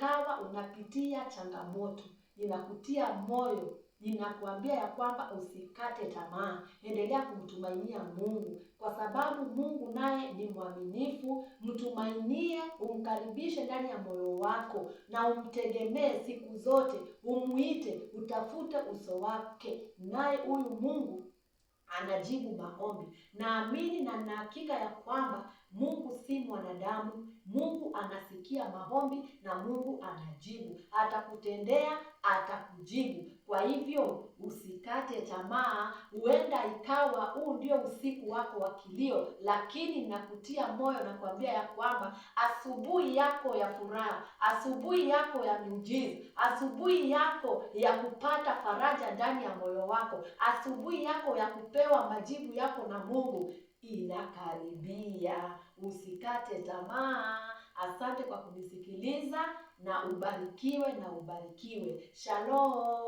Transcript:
ikawa unapitia changamoto, ninakutia moyo, ninakuambia ya kwamba usikate tamaa. Endelea kumtumainia Mungu, kwa sababu Mungu naye ni mwaminifu. Mtumainie, umkaribishe ndani ya moyo wako na umtegemee siku zote, umuite, utafute uso wake, naye huyu Mungu anajibu maombi. Naamini na nina hakika ya kwamba Mungu si mwanadamu. Mungu anasikia maombi na Mungu anajibu. Atakutendea, atakujibu. Kwa hivyo usikate tamaa. Huenda ikawa huu ndio usiku wako wa kilio, lakini nakutia moyo na kuambia ya kwamba asubuhi yako ya furaha, asubuhi yako ya miujiza, asubuhi yako ya kupata faraja ndani ya moyo wako, asubuhi yako ya kupewa majibu yako na Mungu inakaribia. Usikate tamaa. Asante kwa kunisikiliza, na ubarikiwe na ubarikiwe. Shalom.